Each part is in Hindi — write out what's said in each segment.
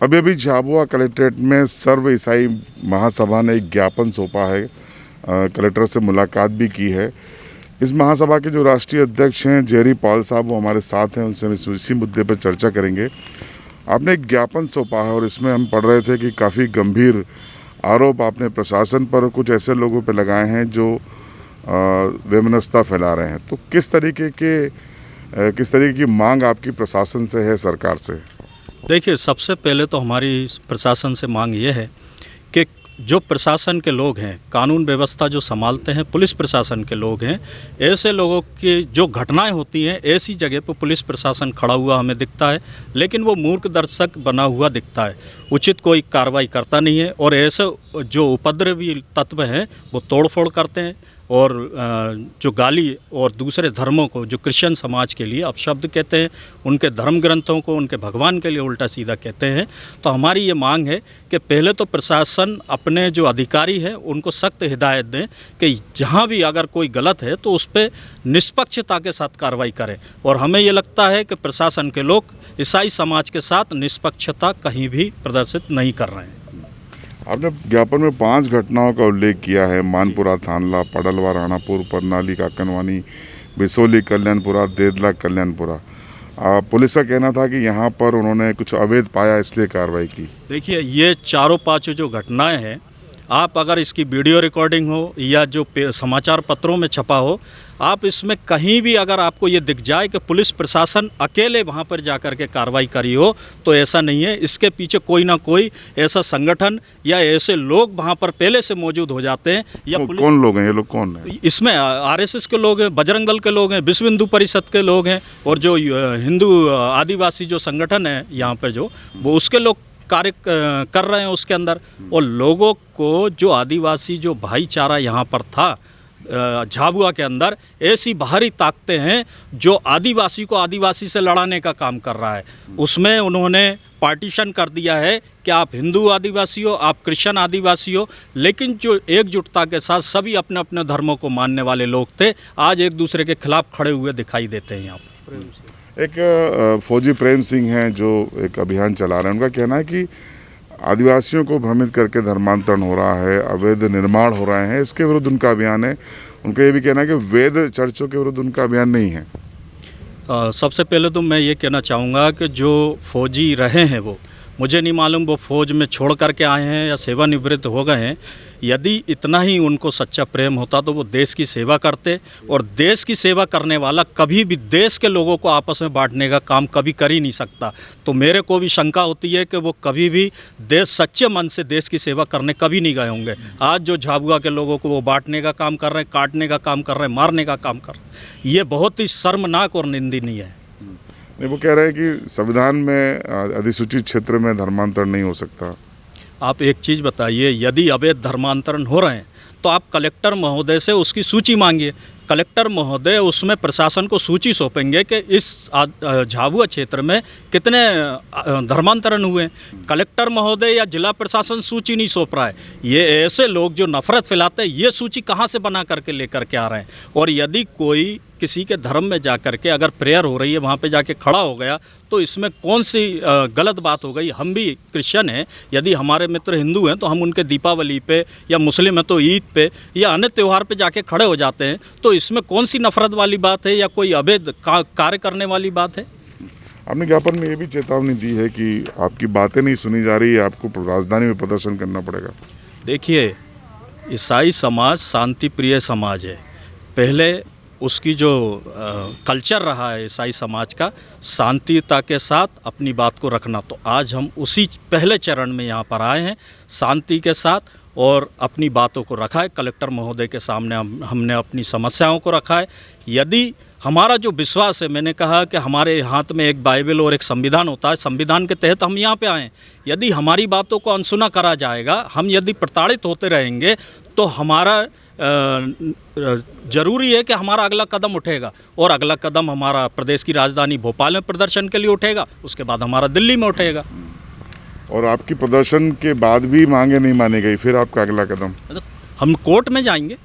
अभी झाबुआ कलेक्ट्रेट में सर्व ईसाई महासभा ने एक ज्ञापन सौंपा है। कलेक्टर से मुलाकात भी की है। इस महासभा के जो राष्ट्रीय अध्यक्ष हैं जेरी पॉल साहब, वो हमारे साथ हैं, उनसे इसी मुद्दे पर चर्चा करेंगे। आपने एक ज्ञापन सौंपा है और इसमें हम पढ़ रहे थे कि काफ़ी गंभीर आरोप आपने प्रशासन पर और कुछ ऐसे लोगों पर लगाए हैं जो वैमनस्यता फैला रहे हैं। तो किस तरीके की मांग आपकी प्रशासन से है, सरकार से? देखिए, सबसे पहले तो हमारी प्रशासन से मांग ये है कि जो प्रशासन के लोग हैं, कानून व्यवस्था जो संभालते हैं, पुलिस प्रशासन के लोग हैं, ऐसे लोगों की जो घटनाएं होती हैं, ऐसी जगह पर पुलिस प्रशासन खड़ा हुआ हमें दिखता है, लेकिन वो मूर्ख दर्शक बना हुआ दिखता है, उचित कोई कार्रवाई करता नहीं है। और ऐसे जो उपद्रवी तत्व हैं वो तोड़फोड़ करते हैं और जो गाली और दूसरे धर्मों को, जो क्रिश्चियन समाज के लिए अपशब्द कहते हैं, उनके धर्म ग्रंथों को उनके भगवान के लिए उल्टा सीधा कहते हैं। तो हमारी ये मांग है कि पहले तो प्रशासन अपने जो अधिकारी हैं उनको सख्त हिदायत दें कि जहाँ भी अगर कोई गलत है तो उस पर निष्पक्षता के साथ कार्रवाई करें। और हमें ये लगता है कि प्रशासन के लोग ईसाई समाज के साथ निष्पक्षता कहीं भी प्रदर्शित नहीं कर रहे हैं। आपने ज्ञापन में 5 घटनाओं का उल्लेख किया है। मानपुरा, थानला, पडलवा, राणापुर, परनाली, काकनवानी, बिसोली, कल्याणपुरा, देदला, कल्याणपुरा। पुलिस का कहना था कि यहाँ पर उन्होंने कुछ अवैध पाया, इसलिए कार्रवाई की। देखिए, ये चारों 5 जो घटनाएं हैं, आप अगर इसकी वीडियो रिकॉर्डिंग हो या जो समाचार पत्रों में छपा हो, आप इसमें कहीं भी अगर आपको ये दिख जाए कि पुलिस प्रशासन अकेले वहाँ पर जाकर के कार्रवाई करी हो, तो ऐसा नहीं है। इसके पीछे कोई ना कोई ऐसा संगठन या ऐसे लोग वहाँ पर पहले से मौजूद हो जाते हैं। या कौन लोग हैं ये लोग? कौन है इसमें? आरएसएस के लोग हैं, बजरंग दल के लोग हैं, विश्व हिंदू परिषद के लोग हैं, और जो हिंदू आदिवासी जो संगठन है यहाँ पर जो वो उसके लोग कार्य कर रहे हैं उसके अंदर। और लोगों को जो आदिवासी जो भाईचारा यहाँ पर था झाबुआ के अंदर, ऐसी बाहरी ताकतें हैं जो आदिवासी को आदिवासी से लड़ाने का काम कर रहा है। उसमें उन्होंने पार्टीशन कर दिया है कि आप हिंदू आदिवासी हो, आप क्रिश्चियन आदिवासी हो, लेकिन जो एकजुटता के साथ सभी अपने अपने धर्मों को मानने वाले लोग थे, आज एक दूसरे के खिलाफ खड़े हुए दिखाई देते हैं यहाँ पर। एक फौजी प्रेम सिंह हैं जो एक अभियान चला रहे हैं। उनका कहना है कि आदिवासियों को भ्रमित करके धर्मांतरण हो रहा है, अवैध निर्माण हो रहे हैं, इसके विरुद्ध उनका अभियान है। उनका ये भी कहना है कि वैध चर्चों के विरुद्ध उनका अभियान नहीं है। सबसे पहले तो मैं ये कहना चाहूँगा कि जो फौजी रहे हैं वो, मुझे नहीं मालूम वो फौज में छोड़ करके आए हैं या सेवानिवृत्त हो गए हैं। यदि इतना ही उनको सच्चा प्रेम होता तो वो देश की सेवा करते, और देश की सेवा करने वाला कभी भी देश के लोगों को आपस में बांटने का काम कभी कर ही नहीं सकता। तो मेरे को भी शंका होती है कि वो कभी भी देश सच्चे मन से देश की सेवा करने कभी नहीं गए होंगे। आज जो झाबुआ के लोगों को वो बांटने का काम कर रहे हैं, काटने का काम कर रहे हैं, मारने का काम कर रहे हैं, ये बहुत ही शर्मनाक और निंदनीय है। नहीं, वो कह रहे हैं कि संविधान में अधिसूचित क्षेत्र में धर्मांतरण नहीं हो सकता। आप एक चीज़ बताइए, यदि अवैध धर्मांतरण हो रहे हैं तो आप कलेक्टर महोदय से उसकी सूची मांगिए। कलेक्टर महोदय उसमें प्रशासन को सूची सौंपेंगे कि इस झाबुआ क्षेत्र में कितने धर्मांतरण हुए। कलेक्टर महोदय या जिला प्रशासन सूची नहीं सौंप रहा है। ये ऐसे लोग जो नफरत फैलाते हैं, ये सूची कहाँ से बना करके लेकर के आ रहे हैं। और यदि कोई किसी के धर्म में जा कर के अगर प्रेयर हो रही है, वहाँ पे जाके खड़ा हो गया, तो इसमें कौन सी गलत बात हो गई? हम भी क्रिश्चियन हैं, यदि हमारे मित्र हिंदू हैं तो हम उनके दीपावली पे, या मुस्लिम है तो ईद पे या अन्य त्यौहार पे जाके खड़े हो जाते हैं। तो इसमें कौन सी नफरत वाली बात है या कोई अवैध कार्य करने वाली बात है? आपने ज्ञापन में ये भी चेतावनी दी है कि आपकी बातें नहीं सुनी जा रही है, आपको राजधानी में प्रदर्शन करना पड़ेगा। देखिए, ईसाई समाज शांति प्रिय समाज है। पहले उसकी जो कल्चर रहा है ईसाई समाज का, शांतिता के साथ अपनी बात को रखना, तो आज हम उसी पहले चरण में यहाँ पर आए हैं, शांति के साथ, और अपनी बातों को रखा है। कलेक्टर महोदय के सामने हमने अपनी समस्याओं को रखा है। यदि हमारा जो विश्वास है, मैंने कहा कि हमारे हाथ में एक बाइबल और एक संविधान होता है, संविधान के तहत हम यहाँ पे आए हैं। यदि हमारी बातों को अनसुना करा जाएगा, हम यदि प्रताड़ित होते रहेंगे, तो हमारा ज़रूरी है कि हमारा अगला कदम उठेगा, और अगला कदम हमारा प्रदेश की राजधानी भोपाल में प्रदर्शन के लिए उठेगा, उसके बाद हमारा दिल्ली में उठेगा। और आपकी प्रदर्शन के बाद भी मांगे नहीं मानी गई, फिर आपका अगला कदम? हम कोर्ट में जाएंगे।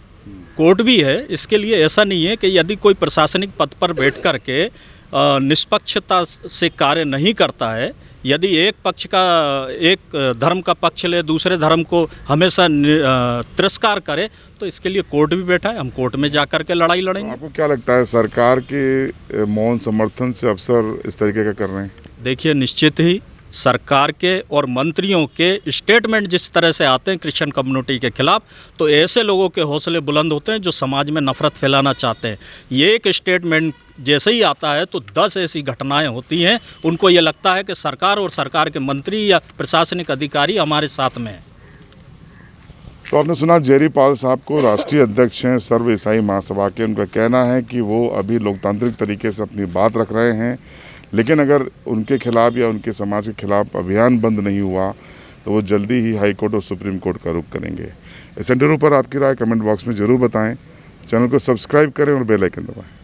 कोर्ट भी है इसके लिए। ऐसा नहीं है कि यदि कोई प्रशासनिक पद पर बैठ कर के निष्पक्षता से कार्य नहीं करता है, यदि एक धर्म का पक्ष ले, दूसरे धर्म को हमेशा तिरस्कार करे, तो इसके लिए कोर्ट भी बैठा है, हम कोर्ट में जा कर के लड़ाई लड़ेंगे। आपको क्या लगता है सरकार के मौन समर्थन से अफसर इस तरीके का कर रहे हैं? देखिए, निश्चित ही सरकार के और मंत्रियों के स्टेटमेंट जिस तरह से आते हैं क्रिश्चियन कम्युनिटी के खिलाफ, तो ऐसे लोगों के हौसले बुलंद होते हैं जो समाज में नफरत फैलाना चाहते हैं। ये एक स्टेटमेंट जैसे ही आता है तो 10 ऐसी घटनाएं होती हैं, उनको ये लगता है कि सरकार और सरकार के मंत्री या प्रशासनिक अधिकारी हमारे साथ में हैं। तो आपने सुना जेरी पॉल साहब को, राष्ट्रीय अध्यक्ष हैं सर्व ईसाई महासभा के। उनका कहना है कि वो अभी लोकतांत्रिक तरीके से अपनी बात रख रहे हैं, लेकिन अगर उनके खिलाफ या उनके समाज के खिलाफ अभियान बंद नहीं हुआ तो वो जल्दी ही हाई कोर्ट और सुप्रीम कोर्ट का रुख करेंगे। इस इंटरव्यू पर आपकी राय कमेंट बॉक्स में ज़रूर बताएं। चैनल को सब्सक्राइब करें और बेल आइकन दबाएं।